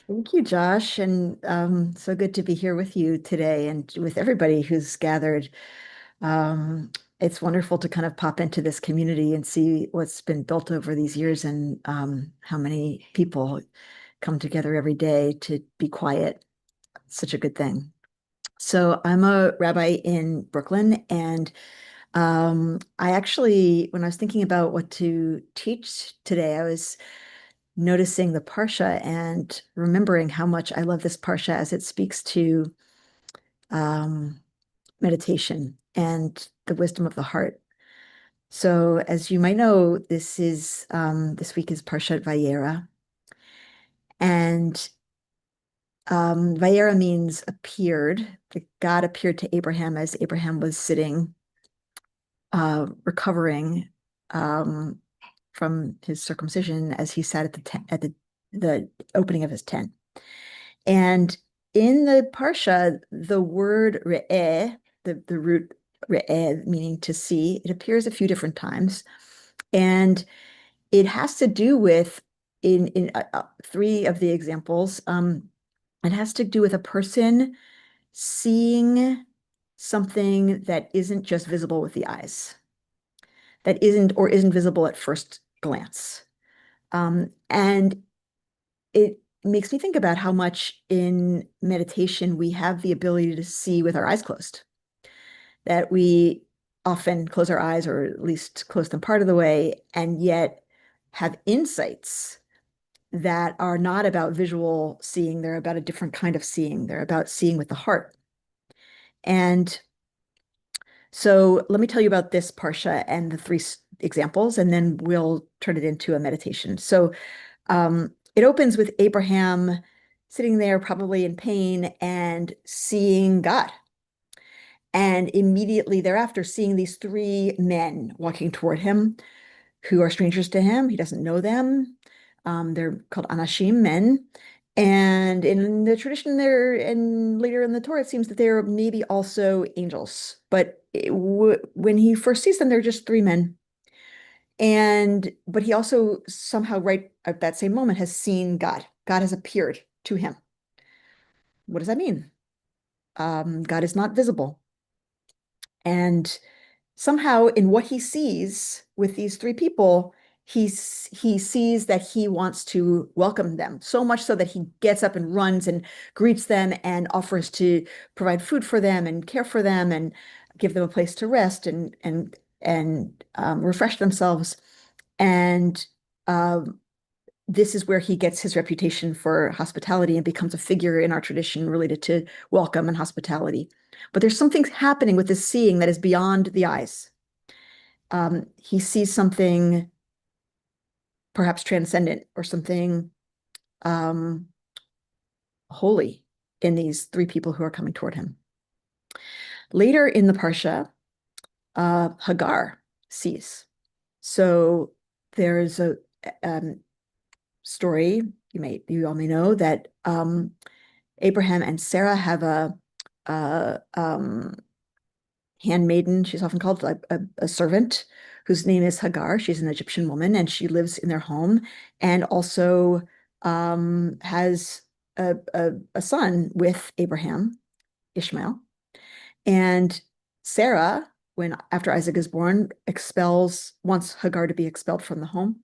Thank you, Josh, and so good to be here with you today and with everybody who's gathered. Um, it's wonderful to kind of pop into this community and see what's been built over these years and how many people come together every day to be quiet. It's such a good thing. So I'm a rabbi in Brooklyn, and I actually, when I was thinking about what to teach today, I was noticing the Parsha and remembering how much I love this Parsha as it speaks to um, meditation and the wisdom of the heart. So, as you might know, this week is Parshat Vayera, and Vayera means appeared. God appeared to Abraham as Abraham was sitting, recovering um, from his circumcision as he sat at the opening of his tent. And in the Parsha, the word re'eh, the root re'eh, meaning to see, it appears a few different times. And it has to do with, in three of the examples, it has to do with a person seeing something that isn't just visible with the eyes, that isn't visible at first glance. And it makes me think about how much in meditation we have the ability to see with our eyes closed, that we often close our eyes or at least close them part of the way, and yet have insights that are not about visual seeing. They're about a different kind of seeing. They're about seeing with the heart. And so let me tell you about this Parsha and the three examples, and then we'll turn it into a meditation. So it opens with Abraham sitting there, probably in pain, and seeing God. And immediately thereafter, seeing these three men walking toward him who are strangers to him. He doesn't know them. They're called anashim, men. And in the tradition there, and later in the Torah, it seems that they're maybe also angels. But when he first sees them, they're just three men. But he also somehow, right at that same moment, has seen God. God has appeared to him. What does that mean? God is not visible. And somehow, in what he sees with these three people, he sees that he wants to welcome them, so much so that he gets up and runs and greets them and offers to provide food for them and care for them and give them a place to rest and refresh themselves. And um, this is where he gets his reputation for hospitality and becomes a figure in our tradition related to welcome and hospitality. But there's something happening with this seeing that is beyond the eyes. He sees something perhaps transcendent or something um, holy in these three people who are coming toward him. Later in the Parsha, Hagar sees. So there's a um, story you all may know that Abraham and Sarah have a handmaiden. She's often called a servant whose name is Hagar. She's an Egyptian woman, and she lives in their home, and also has a son with Abraham, Ishmael. And Sarah, when after Isaac is born, wants Hagar to be expelled from the home.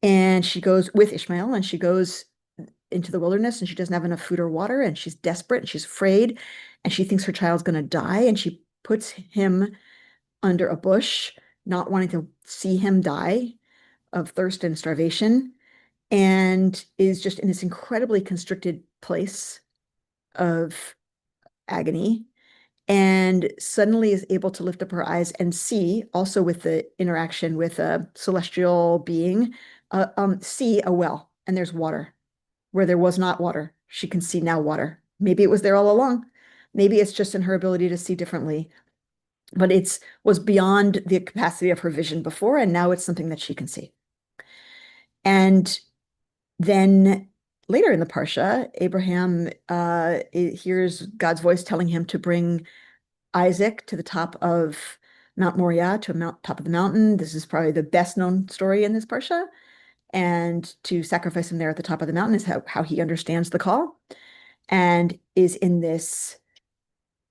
And she goes with Ishmael, and she goes into the wilderness, and she doesn't have enough food or water, and she's desperate and she's afraid, and she thinks her child's going to die, and she puts him under a bush, not wanting to see him die of thirst and starvation, and is just in this incredibly constricted place of agony, and suddenly is able to lift up her eyes and see, also with the interaction with a celestial being, see a well, and there's water where there was not water. She can see now water. Maybe it was there all along. Maybe it's just in her ability to see differently, but it's was beyond the capacity of her vision before, and now it's something that she can see. And then later in the Parsha, Abraham hears God's voice telling him to bring Isaac to the top of Mount Moriah, to top of the mountain. This is probably the best known story in this Parsha. and to sacrifice him there at the top of the mountain is how he understands the call, and is in this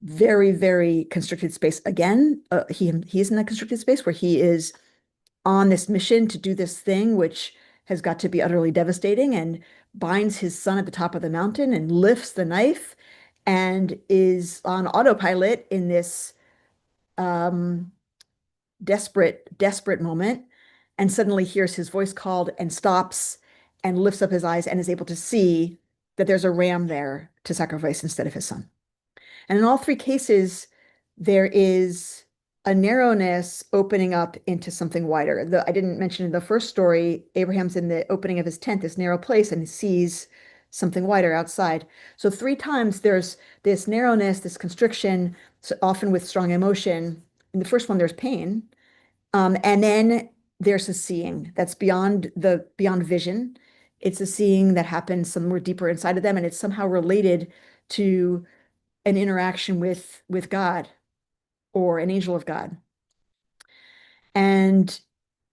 very, very constricted space again. He's in a constricted space where he is on this mission to do this thing, which has got to be utterly devastating, and binds his son at the top of the mountain and lifts the knife and is on autopilot in this um, desperate moment, and suddenly hears his voice called and stops and lifts up his eyes and is able to see that there's a ram there to sacrifice instead of his son. And in all three cases, there is a narrowness opening up into something wider. I didn't mention in the first story, Abraham's in the opening of his tent, this narrow place, and he sees something wider outside. So three times there's this narrowness, this constriction, so often with strong emotion. In the first one, there's pain. And then there's a seeing that's beyond vision. It's a seeing that happens somewhere deeper inside of them, and it's somehow related to an interaction with God or an angel of God. And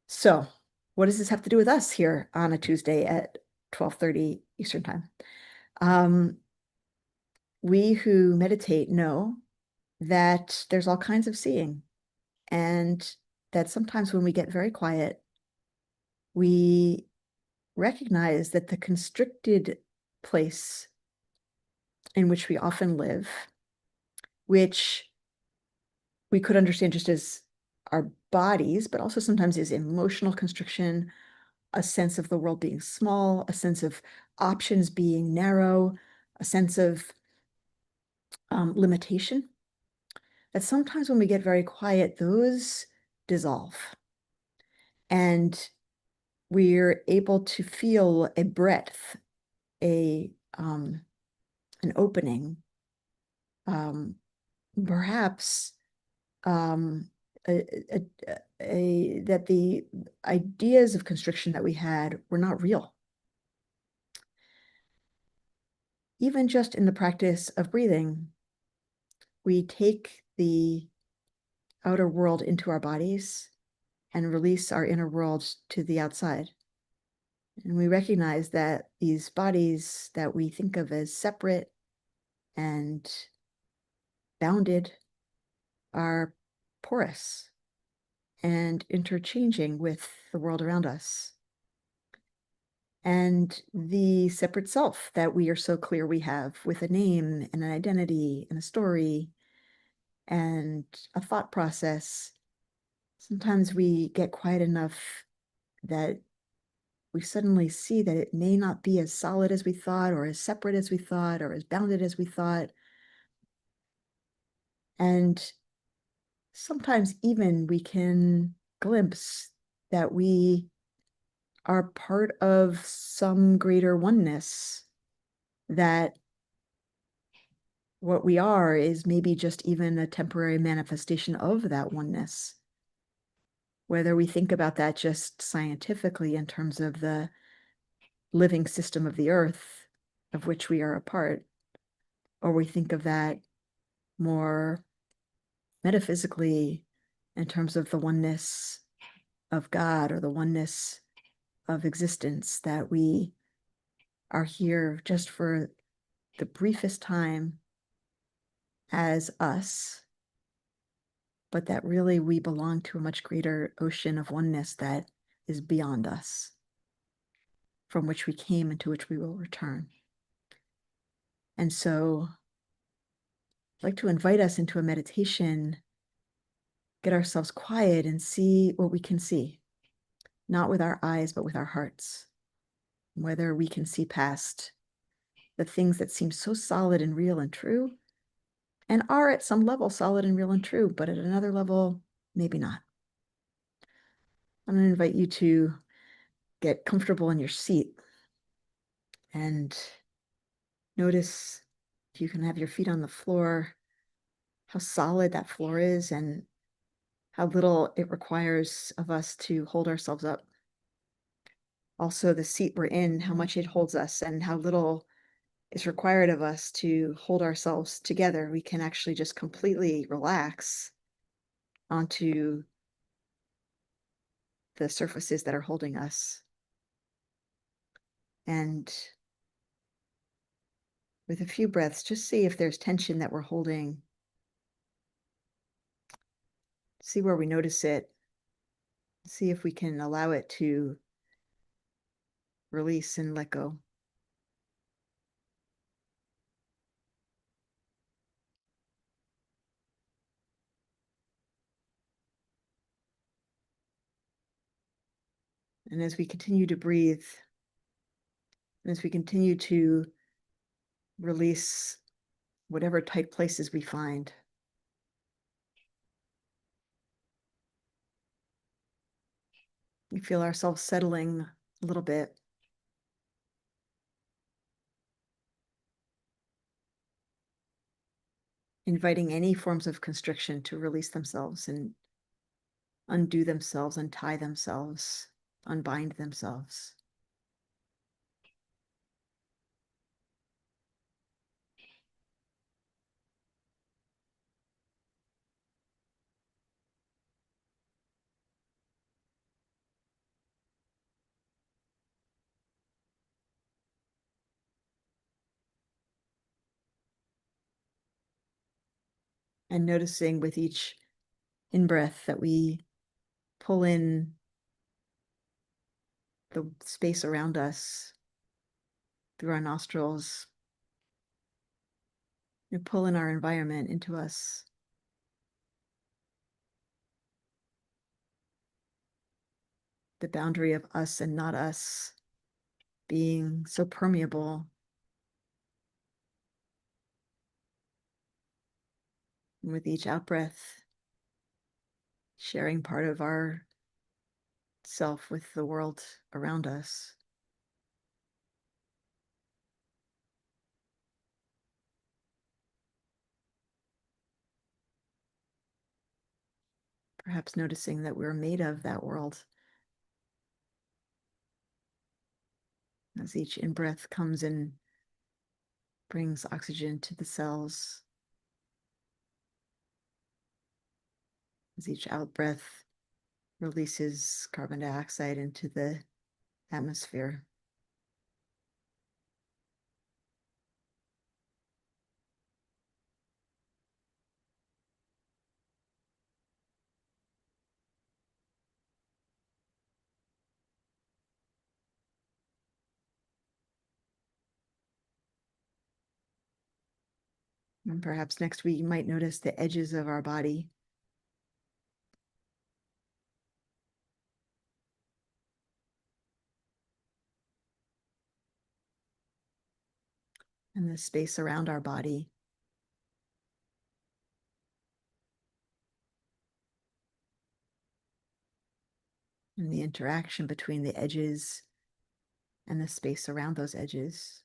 so, what does this have to do with us here on a Tuesday at 12:30 Eastern Time? We who meditate know that there's all kinds of seeing, and that sometimes when we get very quiet, we recognize that the constricted place in which we often live, which we could understand just as our bodies, but also sometimes is emotional constriction, a sense of the world being small, a sense of options being narrow, a sense of limitation. That sometimes when we get very quiet, those dissolve. And we're able to feel a breadth, an opening, perhaps that the ideas of constriction that we had were not real. Even just in the practice of breathing, we take the outer world into our bodies and release our inner world to the outside. And we recognize that these bodies that we think of as separate and bounded are porous and interchanging with the world around us. And the separate self that we are so clear we have, with a name and an identity and a story and a thought process, sometimes we get quiet enough that we suddenly see that it may not be as solid as we thought, or as separate as we thought, or as bounded as we thought. And sometimes even we can glimpse that we are part of some greater oneness, that what we are is maybe just even a temporary manifestation of that oneness. Whether we think about that just scientifically in terms of the living system of the earth of which we are a part, or we think of that more metaphysically in terms of the oneness of God or the oneness of existence, that we are here just for the briefest time as us, but that really we belong to a much greater ocean of oneness that is beyond us, from which we came and to which we will return. And so I'd like to invite us into a meditation, get ourselves quiet and see what we can see, not with our eyes, but with our hearts, whether we can see past the things that seem so solid and real and true, and are at some level solid and real and true, but at another level, maybe not. I'm going to invite you to get comfortable in your seat and notice if you can have your feet on the floor, how solid that floor is and how little it requires of us to hold ourselves up. Also, the seat we're in, how much it holds us and how little is required of us to hold ourselves together. We can actually just completely relax onto the surfaces that are holding us. And with a few breaths, just see if there's tension that we're holding. See where we notice it. See if we can allow it to release and let go. And as we continue to breathe, and as we continue to release whatever tight places we find, we feel ourselves settling a little bit. Inviting any forms of constriction to release themselves and undo themselves, untie themselves, unbind themselves. And noticing with each in-breath that we pull in the space around us through our nostrils. We pull in our environment into us. The boundary of us and not us being so permeable. And with each out-breath, sharing part of our self with the world around us. Perhaps noticing that we're made of that world. As each in-breath comes and brings oxygen to the cells. As each out-breath releases carbon dioxide into the atmosphere. And perhaps next week you might notice the edges of our body. And the space around our body. And the interaction between the edges and the space around those edges.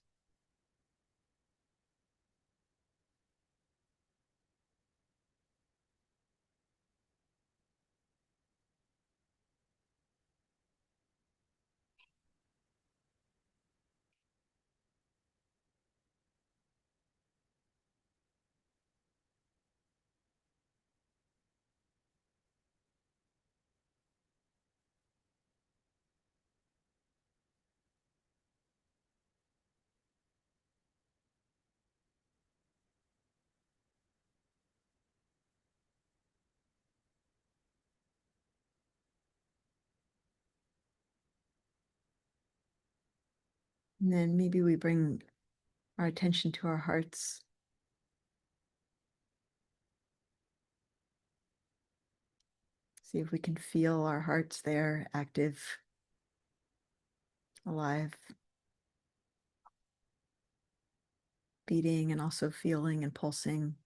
And then maybe we bring our attention to our hearts. See if we can feel our hearts there, active, alive, beating and also feeling and pulsing.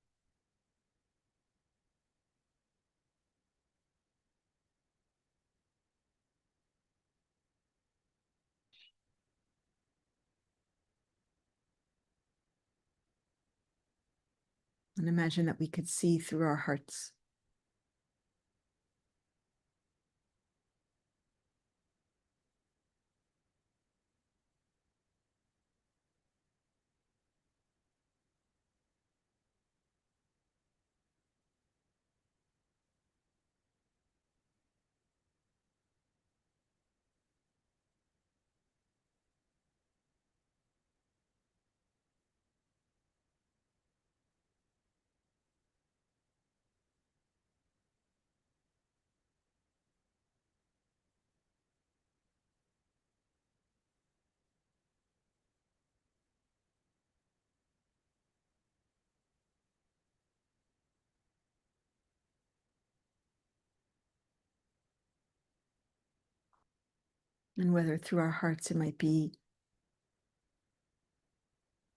And imagine that we could see through our hearts. And whether through our hearts it might be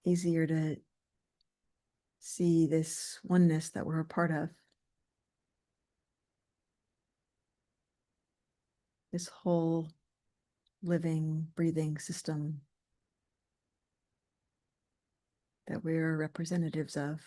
easier to see this oneness that we're a part of, this whole living, breathing system that we're representatives of.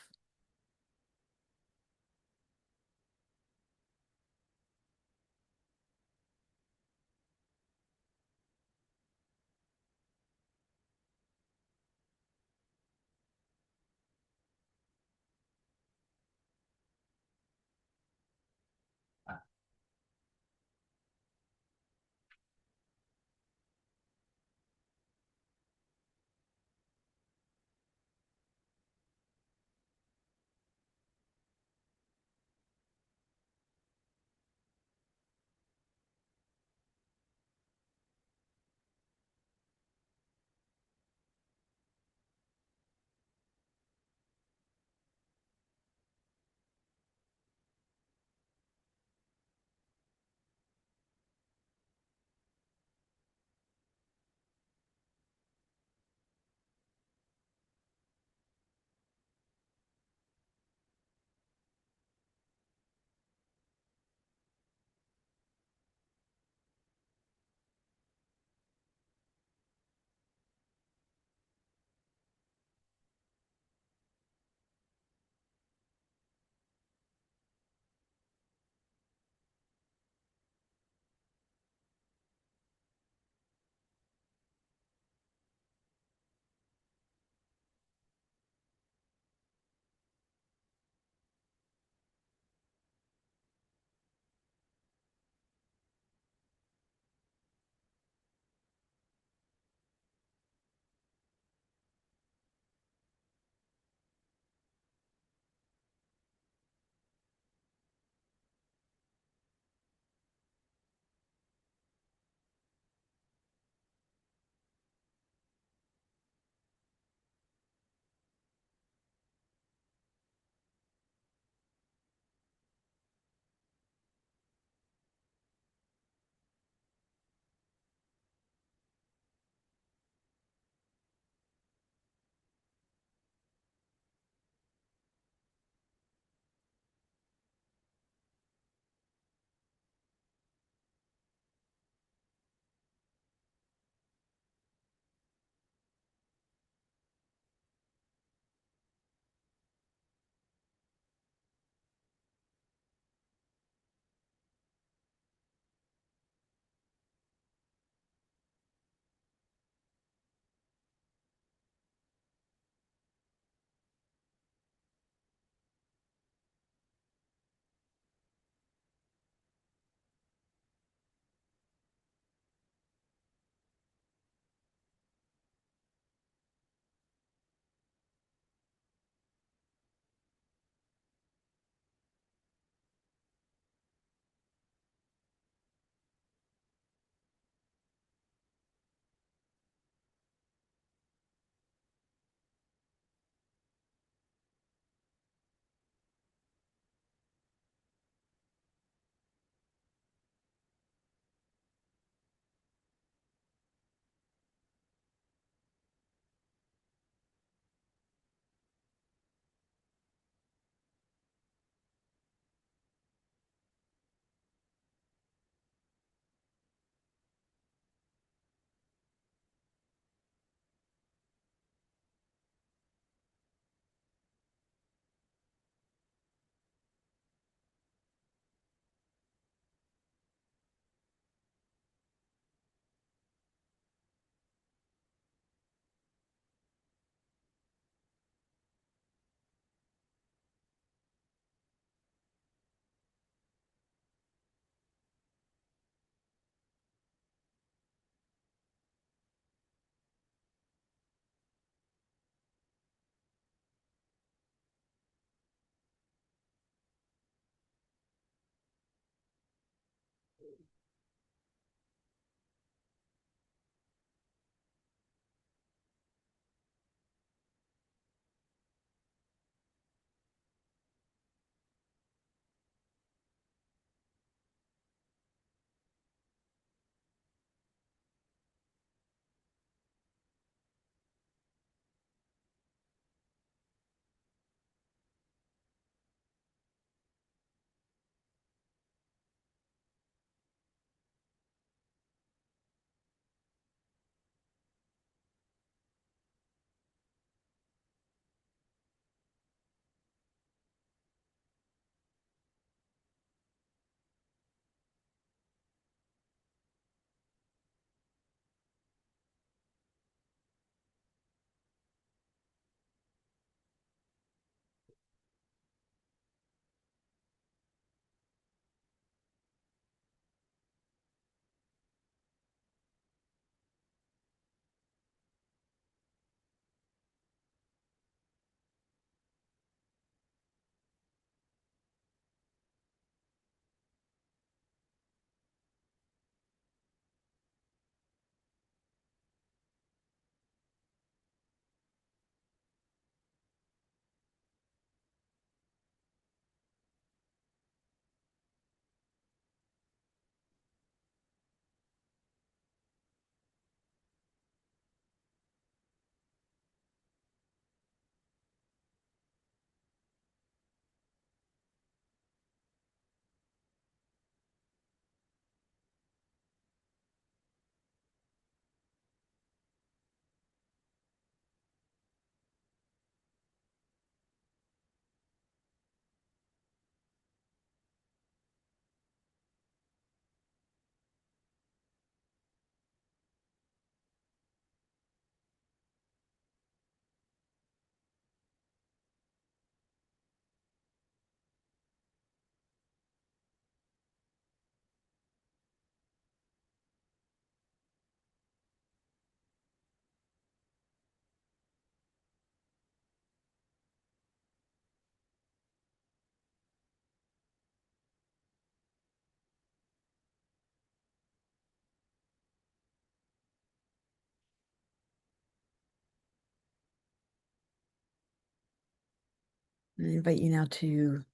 I invite you now to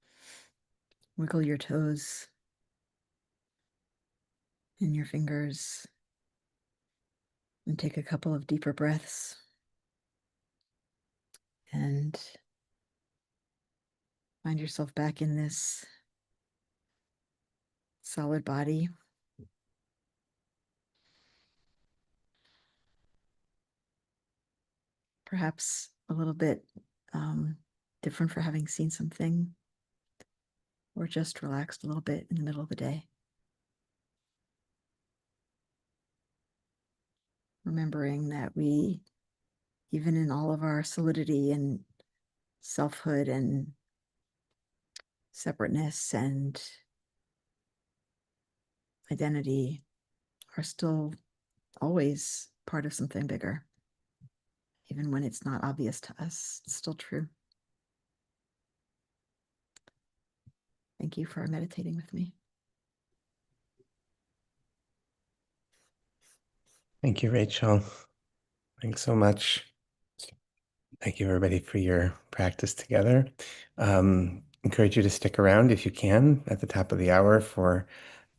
wiggle your toes and your fingers and take a couple of deeper breaths and find yourself back in this solid body. Perhaps a little bit different for having seen something or just relaxed a little bit in the middle of the day. Remembering that we, even in all of our solidity and selfhood and separateness and identity, are still always part of something bigger. Even when it's not obvious to us, it's still true. Thank you for meditating with me. Thank you, Rachel. Thanks so much. Thank you, everybody, for your practice together. Encourage you to stick around if you can at the top of the hour for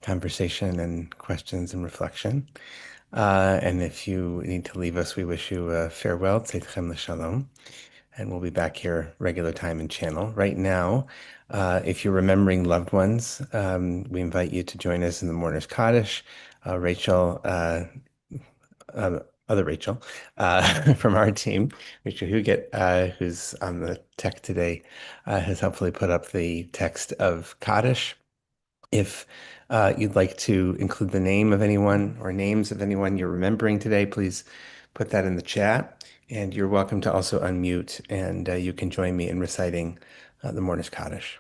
conversation and questions and reflection. And if you need to leave us, we wish you a farewell, Tzeitchem L'Shalom, and we'll be back here regular time and channel. Right now, if you're remembering loved ones, we invite you to join us in the Mourner's Kaddish. Rachel, other Rachel from our team, Rachel Huget, who's on the tech today, has helpfully put up the text of Kaddish. If you'd like to include the name of anyone or names of anyone you're remembering today, please put that in the chat. And you're welcome to also unmute, and you can join me in reciting the Mourner's Kaddish.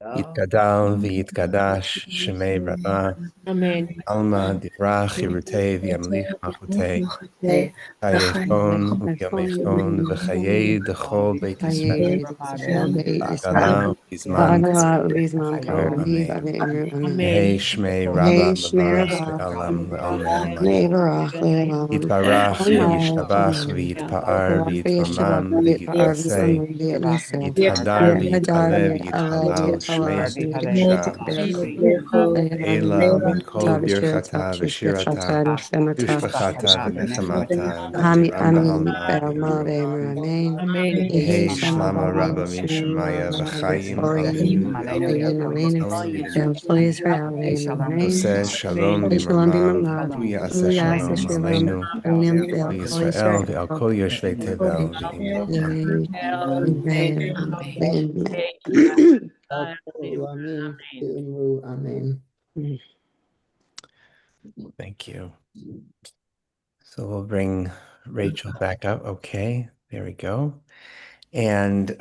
Yitgadal v'yitgadash shemei Rabbi Amen. Alma divrach chirutei v'yamlich malchutei Hayechon u'yamechon v'chayei dechol beit Yisrael Ba'agala v'zman tov amen. Hey Shmei Rabba Mevarach le'alam le'almei amen. Yitbarach v'yishtabach v'yitpa'ar v'yitramam v'yitnaseh Yithadar v'yit'ale v'yithalal Shmei v'yikdusha Ela min kol birchata v'shirata Ushbachata v'nechamata v'tiram ba'alma v'imru. Amen. Hey Shlama Rabba min Shemaya v'chayim aleinu v'elolim. Oseh shalom b'mamam v'hu ya'aseh shalom aleinu v'Yisrael v'al kol yoshvei tevel v'imru. Thank you. So we'll bring Rachel back up. Okay, there we go. And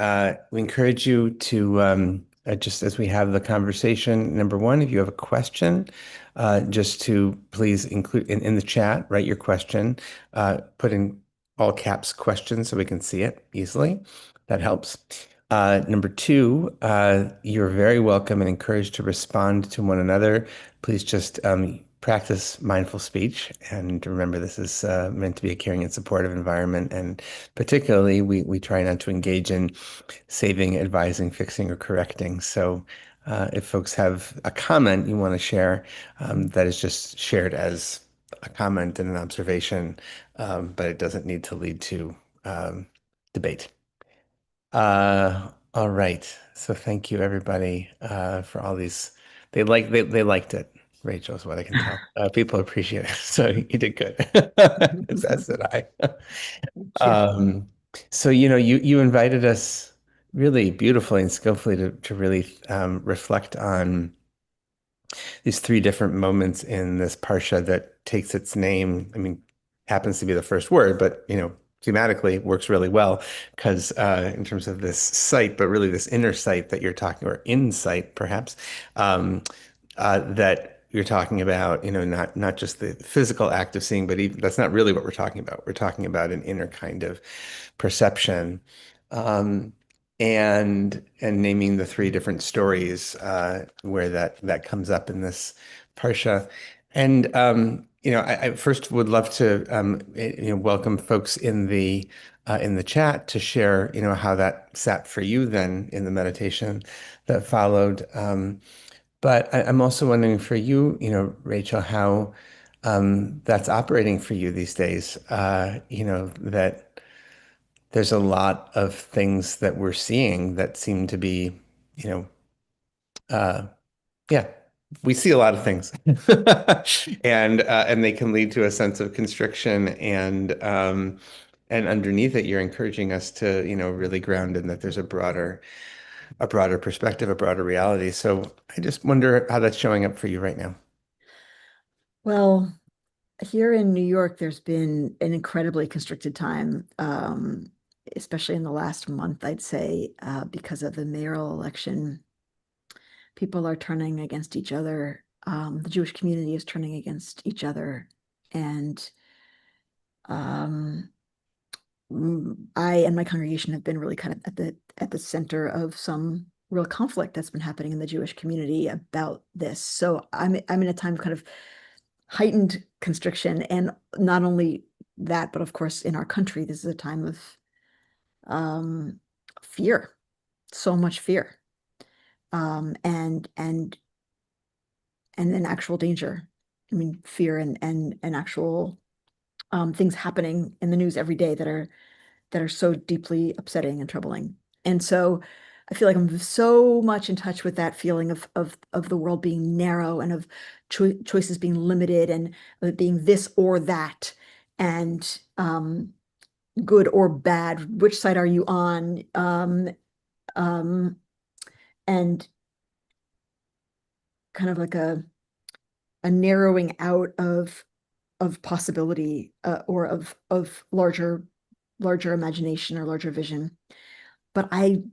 we encourage you to, just as we have the conversation, number one, if you have a question, just to please include in the chat, write your question, put in all caps question so we can see it easily. That helps. Number two, you're very welcome and encouraged to respond to one another. Please just practice mindful speech. And remember, this is meant to be a caring and supportive environment. And particularly, we try not to engage in saving, advising, fixing, or correcting. So if folks have a comment you want to share, that is just shared as a comment and an observation, but it doesn't need to lead to debate. All right. So thank you everybody for all these. They liked it. Rachel is what I can tell. People appreciate it. So you did good. As did I. So you invited us really beautifully and skillfully to really reflect on these three different moments in this parsha that takes its name. I mean, happens to be the first word, but thematically works really well because in terms of this sight, but really this inner sight that you're talking, or insight perhaps, that you're talking about, not just the physical act of seeing, but even that's not really what we're talking about. We're talking about an inner kind of perception. And naming the three different stories where that comes up in this parsha. And I first would love to welcome folks in the chat to share, how that sat for you then in the meditation that followed. But I'm also wondering for you, Rachel, how that's operating for you these days. That there's a lot of things that we're seeing that seem to be, you know, uh, yeah, we see a lot of things, and they can lead to a sense of constriction, and underneath it, you're encouraging us to, really ground in that there's a broader perspective, a broader reality. So I just wonder how that's showing up for you right now. Well, here in New York, there's been an incredibly constricted time, especially in the last month, I'd say, because of the mayoral election. People are turning against each other. The Jewish community is turning against each other. And um, I and my congregation have been really kind of at the center of some real conflict that's been happening in the Jewish community about this. So I'm in a time of kind of heightened constriction, and not only that, but of course in our country, this is a time of um, fear, so much fear, and then actual danger. I mean, fear and actual things happening in the news every day that are so deeply upsetting and troubling. And so I feel like I'm so much in touch with that feeling of the world being narrow and of choices being limited and of it being this or that and good or bad. Which side are you on? Um, and kind of like a narrowing out of possibility or of larger imagination or larger vision. But I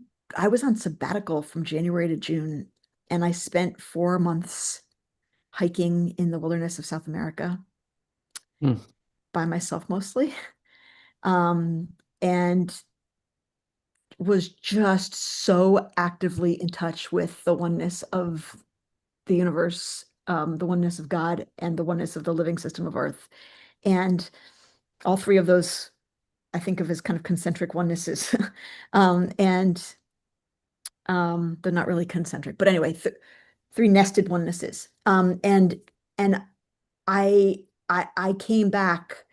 was on sabbatical from January to June, and I spent 4 months hiking in the wilderness of South America Hmm. by myself mostly, um, and was just so actively in touch with the oneness of the universe, the oneness of God, and the oneness of the living system of Earth. And all three of those I think of as kind of concentric onenesses. And they're not really concentric, but anyway, th three nested onenesses. And I came back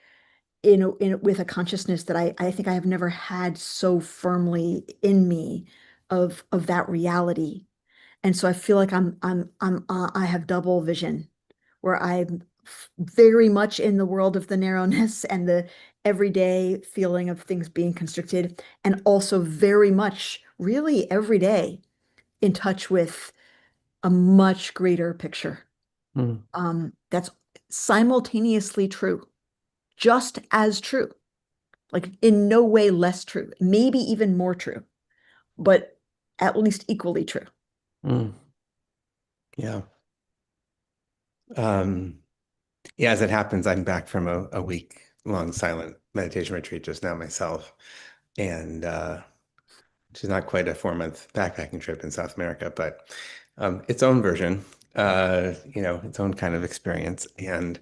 with a consciousness that I think I have never had so firmly in me of that reality. And so I feel like I have double vision where I'm very much in the world of the narrowness and the everyday feeling of things being constricted, and also very much, really every day, in touch with a much greater picture. Hmm. That's simultaneously true, just as true, like in no way less true, maybe even more true, but at least equally true. Hmm. Yeah. Um, yeah, as it happens, I'm back from a week long silent meditation retreat just now myself. And which is not quite a 4 month backpacking trip in South America, but its own version, its own kind of experience. And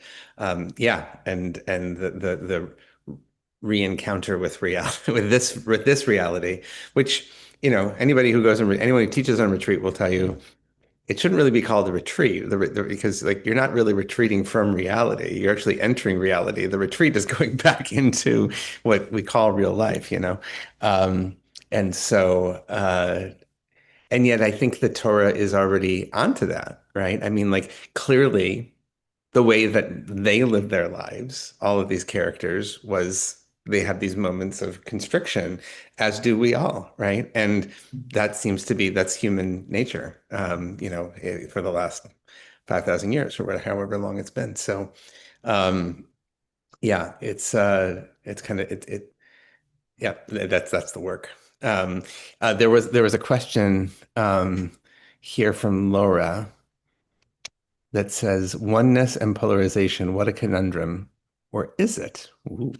yeah, and the re-encounter with reality with this reality, which anybody who goes anyone who teaches on retreat will tell you it shouldn't really be called a retreat because like you're not really retreating from reality. You're actually entering reality. The retreat is going back into what we call real life, Um, and so, and yet I think the Torah is already onto that, right? I mean, like clearly the way that they live their lives, all of these characters, was they have these moments of constriction, as do we all, right? And that seems to be that's human nature, for the last 5,000 years or whatever, however long it's been. So, yeah, it's kind of yeah, that's the work. There was a question here from Laura that says oneness and polarization, what a conundrum, or is it? Ooh.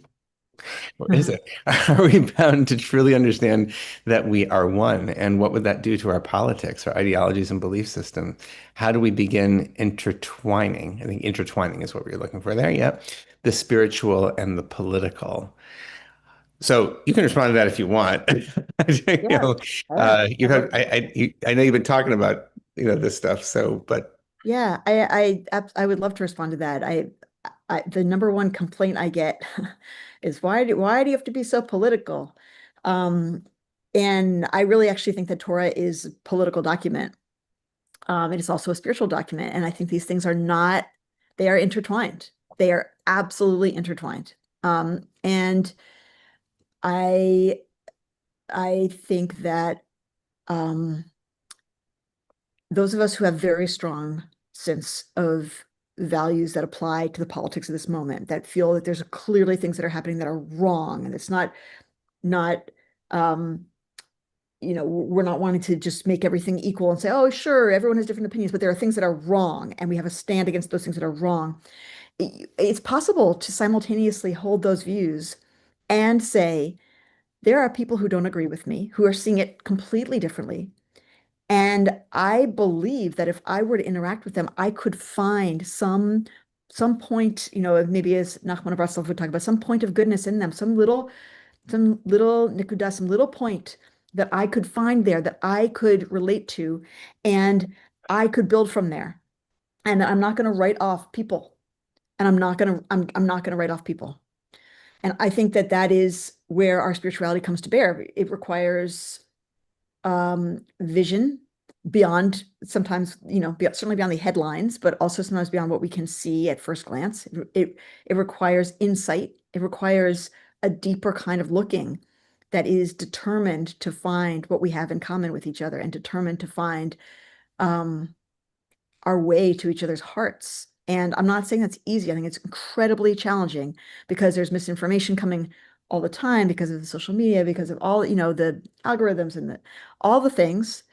Or is it? Are we bound to truly understand that we are one? And what would that do to our politics, our ideologies, and belief system? How do we begin intertwining? I think intertwining is what we were looking for there. Yep. The spiritual and the political. So you can respond to that if you want. You Yeah. know, Yeah. you have, I know you've been talking about, this stuff. So, but Yeah, I would love to respond to that. The number one complaint I get is why do you have to be so political? Um, and I really actually think that Torah is a political document. It is also a spiritual document, and I think these things are not, they are intertwined. They are absolutely intertwined. And I I think that um, those of us who have very strong sense of values that apply to the politics of this moment, that feel that there's clearly things that are happening that are wrong, and it's not um, we're not wanting to just make everything equal and say, oh, sure, everyone has different opinions, but there are things that are wrong, and we have a stand against those things that are wrong. It's possible to simultaneously hold those views and say, there are people who don't agree with me, who are seeing it completely differently. And I believe that if I were to interact with them, I could find some point, maybe as Nachman of Breslov would talk about, some point of goodness in them, some little nikuda, some little point that I could find there that I could relate to, and I could build from there. And I'm not going to write off people, and I'm not going to write off people. And I think that that is where our spirituality comes to bear. It requires vision beyond sometimes, certainly beyond the headlines, but also sometimes beyond what we can see at first glance. It requires insight. It requires a deeper kind of looking that is determined to find what we have in common with each other and determined to find um, our way to each other's hearts. And I'm not saying that's easy. I think it's incredibly challenging because there's misinformation coming all the time because of the social media, because of all, the algorithms and all the things.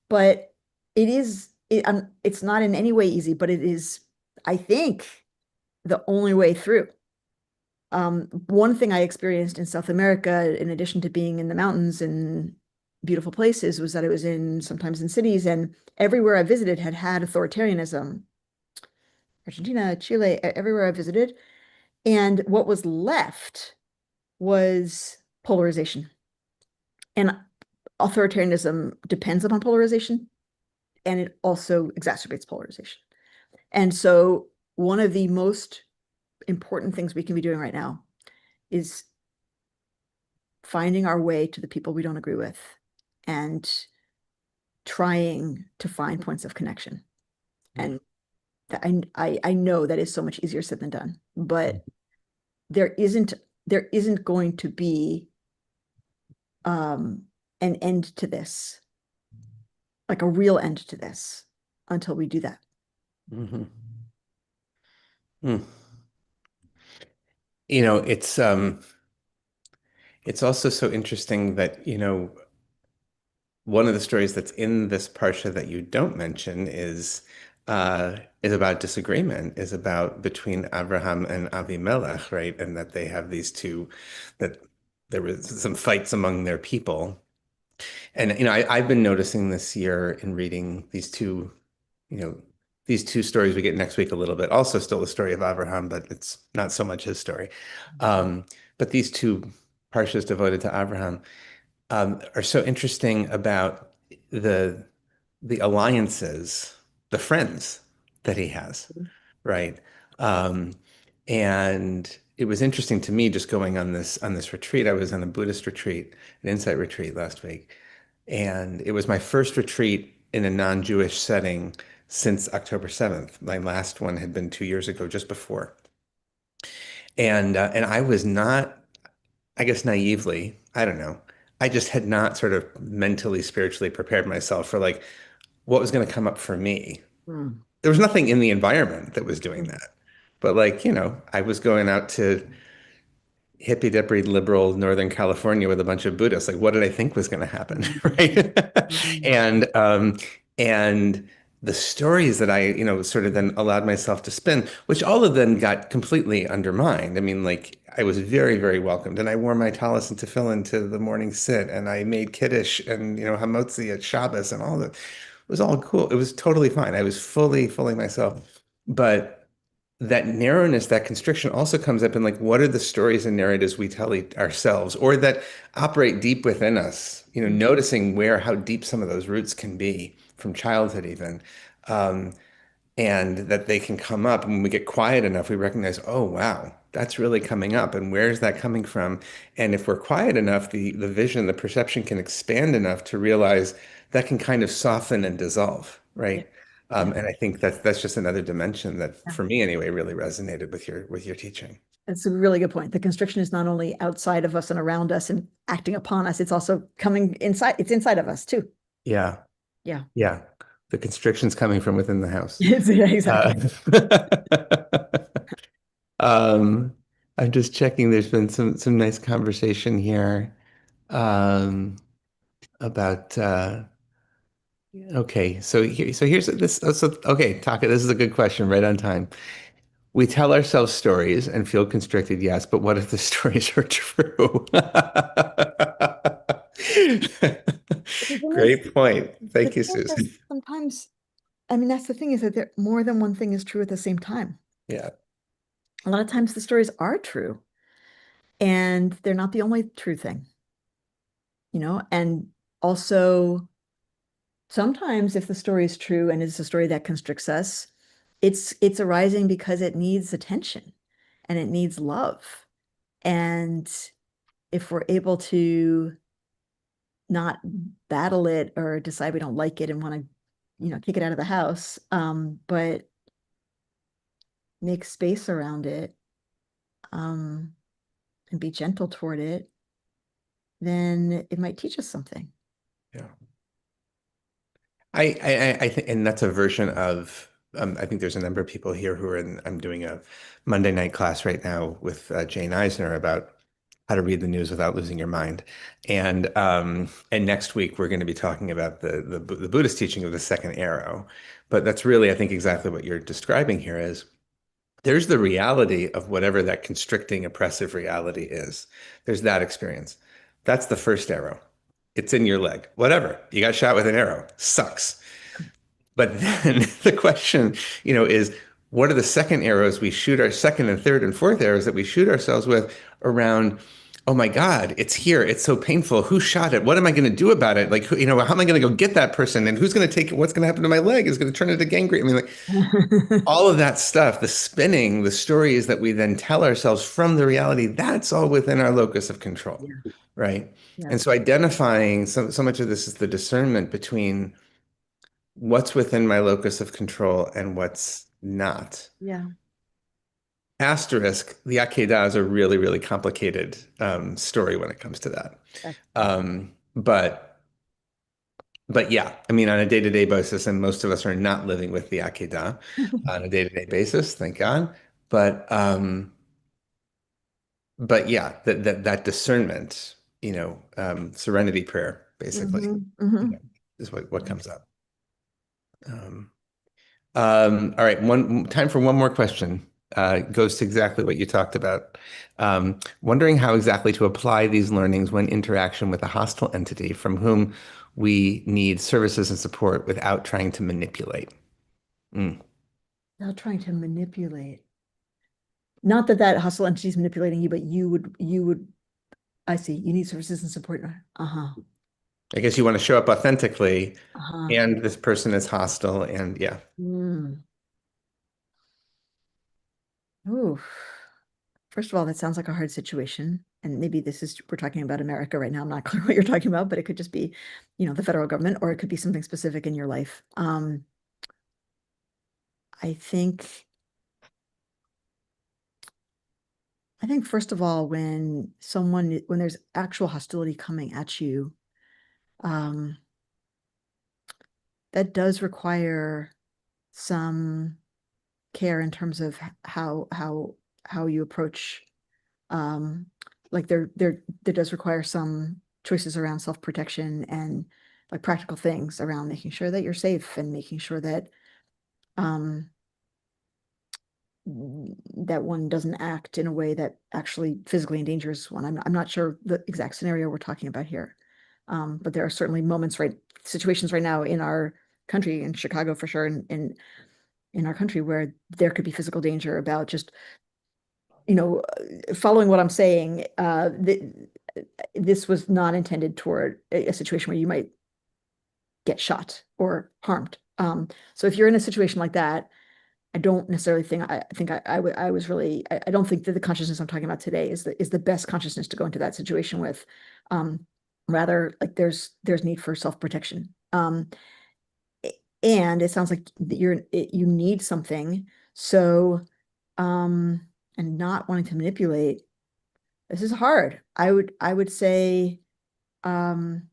But it's not in any way easy, but it is, I think, the only way through. One thing I experienced in South America, in addition to being in the mountains and beautiful places, was that I was sometimes in cities, and everywhere I visited had authoritarianism. Argentina, Chile, everywhere I visited. And what was left was polarization. And authoritarianism depends upon polarization, and it also exacerbates polarization. And so one of the most important things we can be doing right now is finding our way to the people we don't agree with and trying to find points of connection. And I know that is so much easier said than done, but there isn't there isn't going to be an end to this, like a real end to this, until we do that. Mhm. Mm. You know, it's also so interesting that, one of the stories that's in this parsha that you don't mention is about disagreement, is about between Abraham and Avimelech, right? And that they have these two, that there was some fights among their people. And I've been noticing this year in reading you know, these two stories we get next week a little bit. Also, still the story of Abraham, but it's not so much his story. But these two parshas devoted to Abraham are so interesting about the the alliances, the friends that he has, right? Um, and it was interesting to me just going on this retreat. I was on a Buddhist retreat, an insight retreat last week, and it was my first retreat in a non-Jewish setting since October 7th. My last one had been 2 years ago, just before. And I was not, I guess naively, I don't know. I just had not sort of mentally, spiritually prepared myself for like what was going to come up for me. Mm. There was nothing in the environment that was doing Mm. that. But like, I was going out to hippy dippy liberal Northern California with a bunch of Buddhists. Like, what did I think was going to happen, Mm. right? Mm. And the stories that I, sort of then allowed myself to spin, which all of them got completely undermined. I mean, like, I was very, very welcomed. And I wore my tallis and tefillin to the morning sit, and I made kiddush and hamotzi at Shabbos and all that. It was all cool. It was totally fine. I was fully myself. But that narrowness, that constriction also comes up in like, what are the stories and narratives we tell ourselves or that operate deep within us? Noticing how deep some of those roots can be from childhood even. Um, and that they can come up. And when we get quiet enough, we recognize, oh, wow, that's really coming up. And where's that coming from? And if we're quiet enough, the vision, the perception can expand enough to realize that can kind of soften and dissolve, Yeah. right? Yeah. And I think that's just another dimension that, Yeah. for me anyway, really resonated with your teaching. That's a really good point. The constriction is not only outside of us and around us and acting upon us, it's also coming inside. It's inside of us too. Yeah, Yeah. yeah. The constriction's coming from within the house. Yeah, Uh, exactly. um, I'm just checking. There's been some nice conversation here about okay. So here's this. So okay, Taka. This is a good question. Right on time. We tell ourselves stories and feel constricted. Yes, but what if the stories are true? The thing is, Great point. the Thank you, thing is that Susan. sometimes, I mean, that's the thing is that there more than one thing is true at the same time. Yeah. A lot of times the stories are true and they're not the only true thing, and also sometimes if the story is true and it's a story that constricts us, it's arising because it needs attention and it needs love. And if we're able to not battle it or decide we don't like it and want to, kick it out of the house, but make space around it, um, and be gentle toward it, then it might teach us something. Yeah. I think, and that's a version of, I think there's a number of people here who are I'm doing a Monday night class right now with Jane Eisner about how to read the news without losing your mind. And next week we're going to be talking about the Buddhist teaching of the second arrow. But that's really, I think, exactly what you're describing here is there's the reality of whatever that constricting, oppressive reality is. There's that experience. That's the first arrow. It's in your leg. Whatever. You got shot with an arrow. Sucks. But then the question, is what are the second arrows we shoot our second and third and fourth arrows that we shoot ourselves with around, oh my God, it's here. It's so painful. Who shot it? What am I going to do about it? Like, how am I going to go get that person? And who's going to take it? What's going to happen to my leg? Is going to turn into gangrene. I mean, like all of that stuff, the spinning, the stories that we then tell ourselves from the reality, that's all within our locus of control, Yeah. right? Yeah. And so identifying so much of this is the discernment between what's within my locus of control and what's not. Yeah. Asterisk, the Akedah is a really, really complicated story when it comes to that. Yeah. But yeah, I mean, on a day-to-day basis, and most of us are not living with the Akedah on a day-to-day basis, thank God. But yeah, that discernment, serenity prayer, basically, Hmm. Hmm. is what comes up. Um, all right, one time for one more question. Goes to exactly what you talked about. Wondering how exactly to apply these learnings when interaction with a hostile entity from whom we need services and support without trying to manipulate. Mm. Not trying to manipulate. Not that that hostile entity is manipulating you, but you would, I see, you need services and support. Uh-huh. I guess you want to show up authentically, Uh-huh. and this person is hostile, and yeah. Mm. Ooh. First of all, that sounds like a hard situation. And maybe we're talking about America right now. I'm not clear what you're talking about, but it could just be, the federal government, or it could be something specific in your life. I think, I think first of all, when there's actual hostility coming at you, um, that does require some care in terms of how you approach, um like there does require some choices around self-protection and like practical things around making sure that you're safe and making sure that um that one doesn't act in a way that actually physically endangers one. I'm not sure the exact scenario we're talking about here. But there are certainly situations right now in our country, in Chicago for sure, and in our country where there could be physical danger about just, following what I'm saying. This was not intended toward a situation where you might get shot or harmed. So if you're in a situation like that, I don't necessarily think I was really, I don't think that the consciousness I'm talking about today is the best consciousness to go into that situation with. Um, Rather, like there's need for self-protection. And it sounds like you need something. So, um, and not wanting to manipulate, this is hard. I would say, um,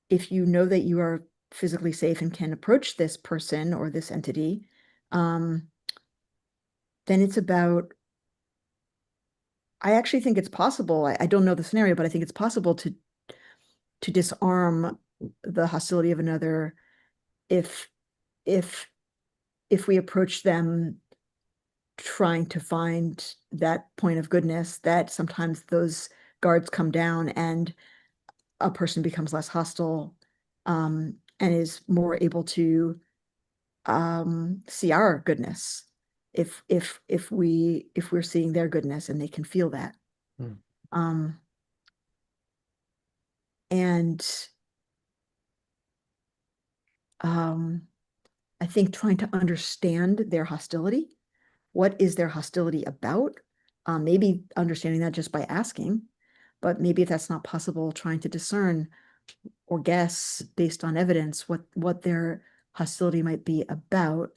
if you know that you are physically safe and can approach this person or this entity, um, then it's about, I actually think it's possible. I don't know the scenario, but I think it's possible to disarm the hostility of another if if if we approach them trying to find that point of goodness, that sometimes those guards come down and a person becomes less hostile, and is more able to, see our goodness if we're seeing their goodness and they can feel that. Hmm. Um, and um, I think trying to understand their hostility. What is their hostility about? Maybe understanding that just by asking, but maybe if that's not possible, trying to discern or guess based on evidence what their hostility might be about,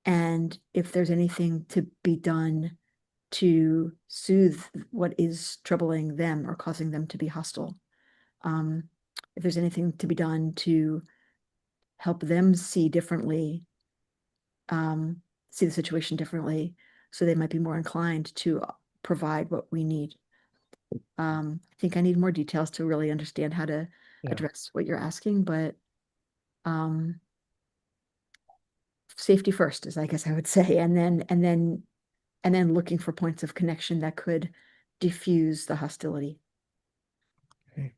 and if there's anything to be done to soothe what is troubling them or causing them to be hostile. Um, if there's anything to be done to help them see differently, see the situation differently, so they might be more inclined to provide what we need. I think I need more details to really understand how to Yeah. address what you're asking, but um, safety first is, I guess I would say, and then looking for points of connection that could diffuse the hostility. Okay.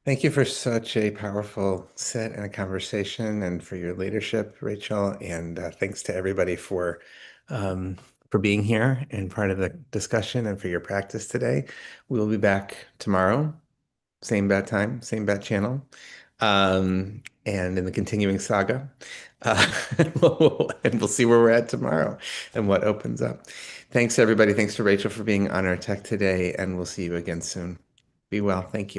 Thank you for such a powerful set and a conversation, and for your leadership, Rachel. And thanks to everybody for being here and part of the discussion, and for your practice today. We will be back tomorrow, same bad time, same bad channel, and in the continuing saga. And we'll see where we're at tomorrow and what opens up. Thanks, everybody. Thanks to Rachel for being on our tech today, and we'll see you again soon. Be well. Thank you.